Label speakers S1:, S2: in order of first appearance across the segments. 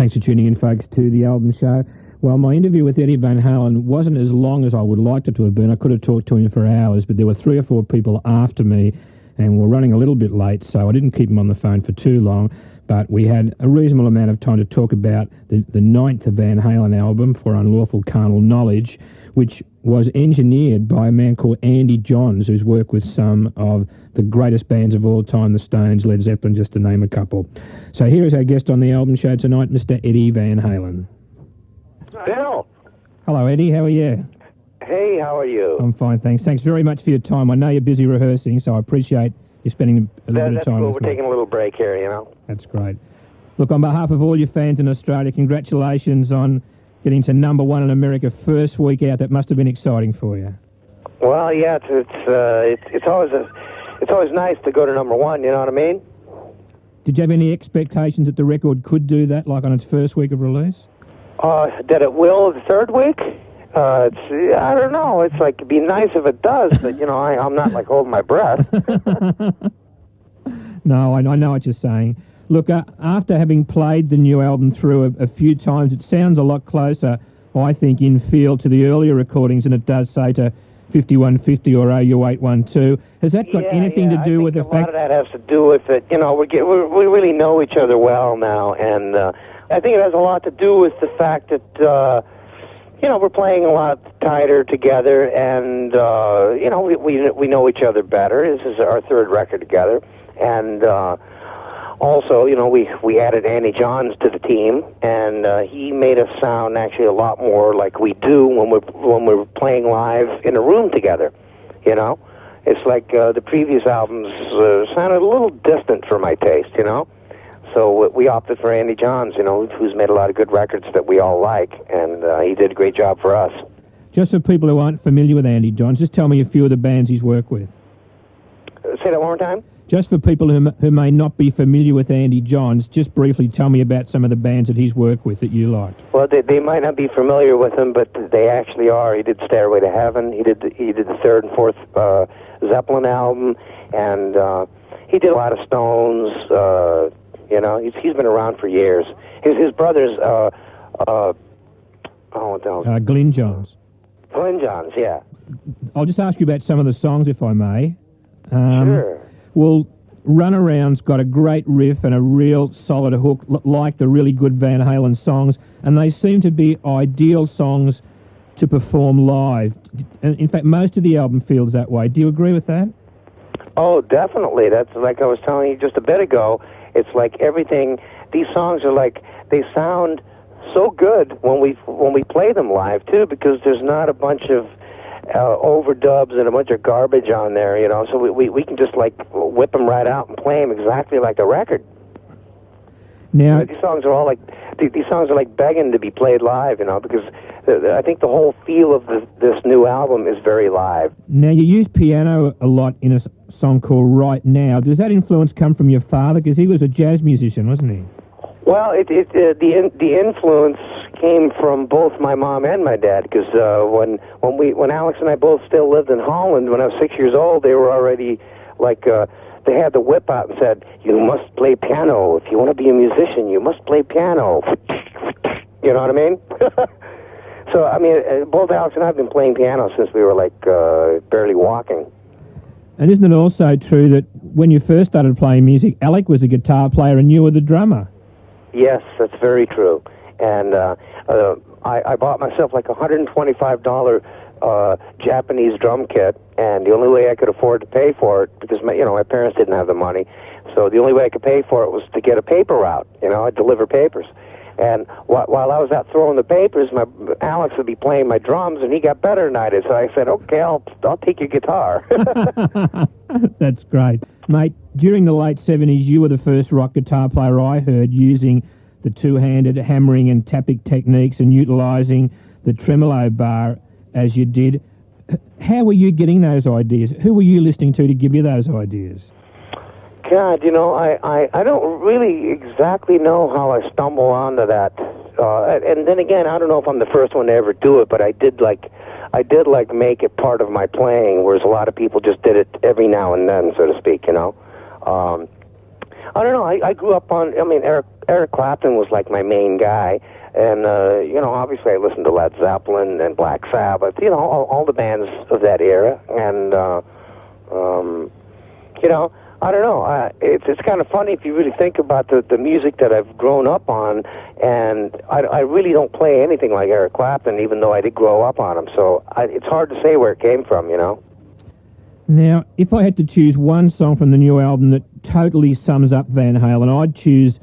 S1: Thanks for tuning in, folks, to the Album Show. Well, my interview with Eddie Van Halen wasn't as long as I would like it to have been. I could have talked to him for hours, but there were 3 or 4 people after me, and we're running a little bit late, so I didn't keep him on the phone for too long. But we had a reasonable amount of time to talk about the 9th Van Halen album, For Unlawful Carnal Knowledge, which was engineered by a man called Andy Johns, who's worked with some of the greatest bands of all time, the Stones, Led Zeppelin, just to name a couple. So here is our guest on the album show tonight, Mr. Eddie Van Halen.
S2: Bill.
S1: Hello, Eddie. How are you?
S2: Hey, how are you?
S1: I'm fine, thanks. Thanks very much for your time. I know you're busy rehearsing, so I appreciate you spending a little bit of time
S2: cool.
S1: with
S2: We're
S1: me.
S2: taking a little break here, you know.
S1: That's great. Look, on behalf of all your fans in Australia, congratulations on getting to #1 in America first week out. That must have been exciting for you.
S2: Well, yeah, it's always nice to go to #1. You know what I mean?
S1: Did you have any expectations that the record could do that, like on its first week of release?
S2: That it will the third week? I don't know. It's like, it'd be nice if it does, but, you know, I'm not, like, holding my breath.
S1: No, I know what you're saying. Look, after having played the new album through a few times, it sounds a lot closer, I think, in feel to the earlier recordings than it does, say, to 5150 or OU812. Has that got anything to do with the fact...
S2: A lot of that has to do with it. You know, we really know each other well now, and I think it has a lot to do with the fact that... you know, we're playing a lot tighter together, and, you know, we know each other better. This is our 3rd record together. And also, you know, we added Andy Johns to the team, and he made us sound actually a lot more like we do when we're playing live in a room together, you know? It's like the previous albums sounded a little distant for my taste, you know? So we opted for Andy Johns, you know, who's made a lot of good records that we all like, and he did a great job for us.
S1: Just for people who aren't familiar with Andy Johns, just tell me a few of the bands he's worked with.
S2: Say that one more time?
S1: Just for people who may not be familiar with Andy Johns, just briefly tell me about some of the bands that he's worked with that you liked.
S2: Well, they might not be familiar with him, but they actually are. He did Stairway to Heaven. He did the 3rd and 4th Zeppelin album, and he did a lot of Stones. You know, he's been around for years. His brother's,
S1: Glyn Johns.
S2: Glyn Johns, yeah.
S1: I'll just ask you about some of the songs, if I may.
S2: Sure.
S1: Well, Runaround's got a great riff and a real solid hook, like the really good Van Halen songs, and they seem to be ideal songs to perform live. In fact, most of the album feels that way. Do you agree with that?
S2: Oh, definitely. That's like I was telling you just a bit ago. It's like everything. These songs are like, they sound so good when we play them live too, because there's not a bunch of overdubs and a bunch of garbage on there, you know. So we can just like whip them right out and play them exactly like a record.
S1: Now
S2: these songs are all like these songs are like begging to be played live, you know, because I think the whole feel of this new album is very live.
S1: Now, you use piano a lot in a song called Right Now. Does that influence come from your father? Because he was a jazz musician, wasn't he?
S2: Well, the influence came from both my mom and my dad. Because when Alex and I both still lived in Holland, when I was 6 years old, they were already like they had the whip out and said, "You must play piano if you want to be a musician. You must play piano." You know what I mean? So, I mean, both Alex and I have been playing piano since we were, like, barely walking.
S1: And isn't it also true that when you first started playing music, Alec was a guitar player and you were the drummer?
S2: Yes, that's very true. And I bought myself, like, a $125 Japanese drum kit, and the only way I could afford to pay for it, because, my parents didn't have the money, so the only way I could pay for it was to get a paper route. You know, I'd deliver papers. And while I was out throwing the papers, Alex would be playing my drums, and he got better than I did. So I said, "Okay, I'll take your guitar."
S1: That's great. Mate, during the late 70s, you were the first rock guitar player I heard using the two-handed hammering and tapping techniques and utilising the tremolo bar as you did. How were you getting those ideas? Who were you listening to give you those ideas?
S2: God, I don't really exactly know how I stumbled onto that. And then again, I don't know if I'm the first one to ever do it, but I did make it part of my playing, whereas a lot of people just did it every now and then, so to speak, you know. I don't know. I grew up on, Eric Clapton was like my main guy. And, you know, obviously I listened to Led Zeppelin and Black Sabbath, you know, all the bands of that era. And, you know, I don't know. It's kind of funny if you really think about the music that I've grown up on, and I really don't play anything like Eric Clapton, even though I did grow up on him. So it's hard to say where it came from, you know.
S1: Now, if I had to choose one song from the new album that totally sums up Van Halen, I'd choose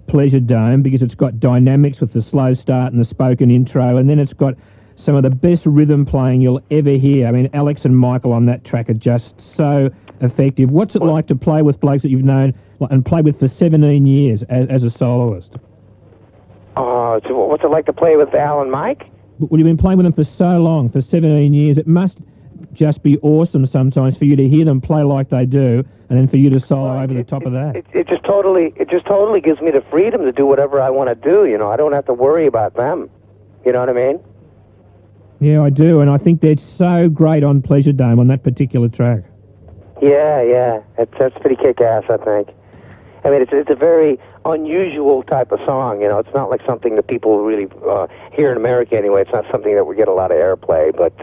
S1: Pleasure Dome, because it's got dynamics with the slow start and the spoken intro, and then it's got some of the best rhythm playing you'll ever hear. I mean, Alex and Michael on that track are just so effective. What's it like to play with blokes that you've known and played with for 17 years as a soloist?
S2: So what's it like to play with Al and Mike?
S1: Well, you've been playing with them for so long, for 17 years. It must just be awesome sometimes for you to hear them play like they do, and then for you to solo over the top of that.
S2: It just totally gives me the freedom to do whatever I want to do. You know, I don't have to worry about them. You know what I mean?
S1: Yeah, I do, and I think they're so great on Pleasure Dome on that particular track.
S2: Yeah, that's pretty kick-ass, I think. I mean, it's a very unusual type of song. You know, it's not like something that people really here in America anyway. It's not something that we get a lot of airplay, but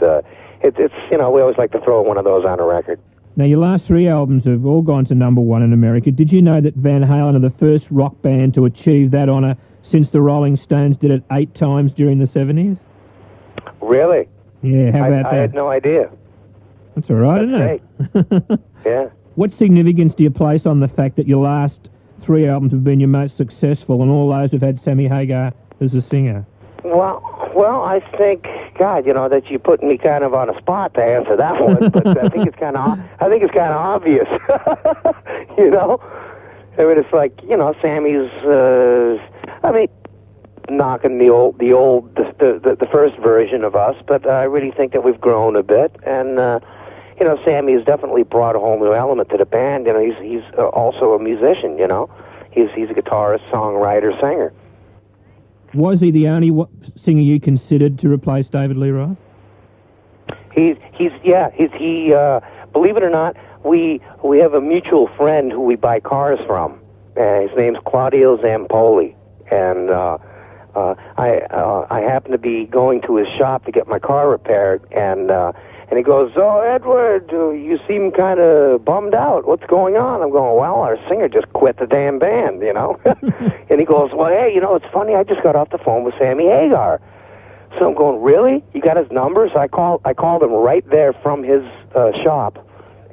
S2: it's you know, we always like to throw one of those on a record.
S1: Now, your last three albums have all gone to #1 in America. Did you know that Van Halen are the first rock band to achieve that honour since the Rolling Stones did it 8 times during the 70s?
S2: Really?
S1: Yeah, how about that?
S2: I had no idea.
S1: That's all right, isn't
S2: it? Yeah.
S1: What significance do you place on the fact that your last 3 albums have been your most successful, and all those have had Sammy Hagar as a singer?
S2: Well, I think, God, you know, that you're putting me kind of on a spot to answer that one, but I think it's kind of obvious. You know, I mean, it's like, you know, Sammy's. I mean, knocking the first version of us, but I really think that we've grown a bit, and you know, Sammy has definitely brought a whole new element to the band. You know, he's also a musician. You know, he's a guitarist, songwriter, singer.
S1: Was he the only singer you considered to replace David Lee Roth?
S2: He's believe it or not, we have a mutual friend who we buy cars from. His name's Claudio Zampoli, and I happened to be going to his shop to get my car repaired, and he goes, "Oh, Edward, you seem kind of bummed out. What's going on?" I'm going, "Well, our singer just quit the damn band, you know." And he goes, "Well, hey, you know, it's funny. I just got off the phone with Sammy Hagar." So I'm going, "Really? You got his number?" So I called him right there from his shop,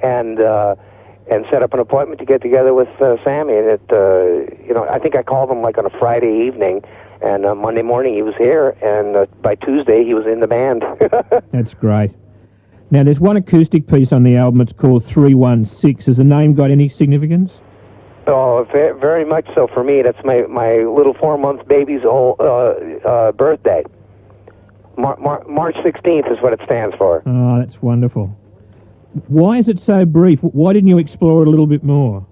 S2: and set up an appointment to get together with Sammy. And you know, I think I called him like on a Friday evening, and Monday morning he was here, and by Tuesday he was in the band.
S1: That's great. Now, there's one acoustic piece on the album. It's called 316. Has the name got any significance?
S2: Oh, very much so for me. That's my little 4-month baby's birthday. March 16th is what it stands for.
S1: Oh, that's wonderful. Why is it so brief? Why didn't you explore it a little bit more?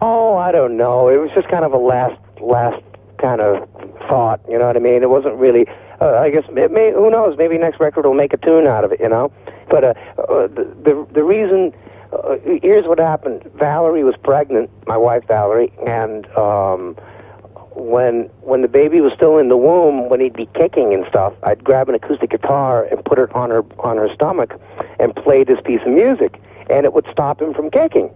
S2: Oh, I don't know. It was just kind of a last kind of thought, you know what I mean? It wasn't really, I guess, who knows, maybe next record will make a tune out of it, you know? But the reason, here's what happened. Valerie was pregnant, my wife Valerie, and when the baby was still in the womb, when he'd be kicking and stuff, I'd grab an acoustic guitar and put it on her stomach and play this piece of music, and it would stop him from kicking.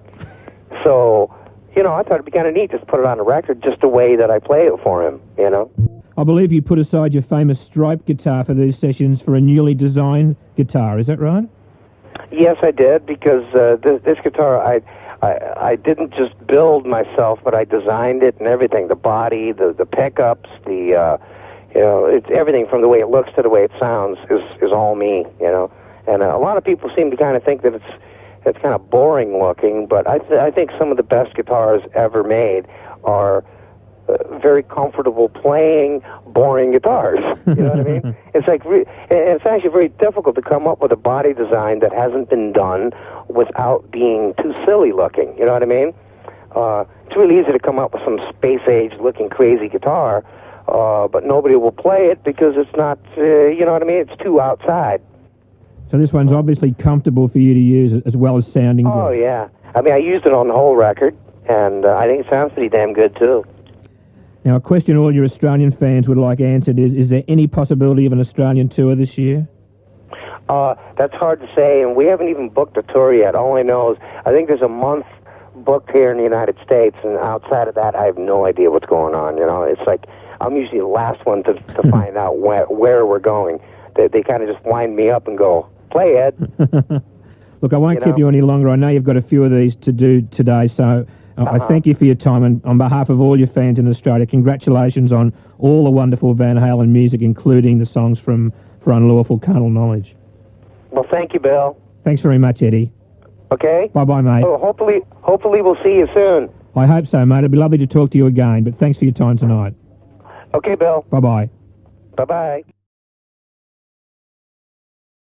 S2: So, you know, I thought it'd be kind of neat just to put it on a record, just the way that I play it for him, you know.
S1: I believe you put aside your famous Stripe guitar for these sessions for a newly designed guitar. Is that right?
S2: Yes, I did, because this guitar I didn't just build myself, but I designed it and everything. The body, the pickups, you know, it's everything from the way it looks to the way it sounds is all me, you know. And a lot of people seem to kind of think that it's kind of boring looking, but I think some of the best guitars ever made are very comfortable playing boring guitars. You know what I mean? It's like it's actually very difficult to come up with a body design that hasn't been done without being too silly looking. You know what I mean? It's really easy to come up with some space age looking crazy guitar, but nobody will play it because it's not. You know what I mean? It's too outside.
S1: So this one's obviously comfortable for you to use as well as sounding good.
S2: Oh yeah. I mean, I used it on the whole record, and I think it sounds pretty damn good too.
S1: Now, a question all your Australian fans would like answered is there any possibility of an Australian tour this year?
S2: That's hard to say, and we haven't even booked a tour yet. All I know is I think there's a month booked here in the United States, and outside of that, I have no idea what's going on. You know, it's like I'm usually the last one to find out where we're going. They kind of just wind me up and go, play, Ed.
S1: Look, I won't keep you any longer. I know you've got a few of these to do today, so I thank you for your time, and on behalf of all your fans in Australia, congratulations on all the wonderful Van Halen music, including the songs from For Unlawful Carnal Knowledge.
S2: Well, thank you, Bill.
S1: Thanks very much, Eddie.
S2: Okay?
S1: Bye-bye, mate.
S2: Oh, hopefully we'll see you soon.
S1: I hope so, mate. It'd be lovely to talk to you again, but thanks for your time tonight.
S2: Okay, Bill.
S1: Bye-bye.
S2: Bye-bye.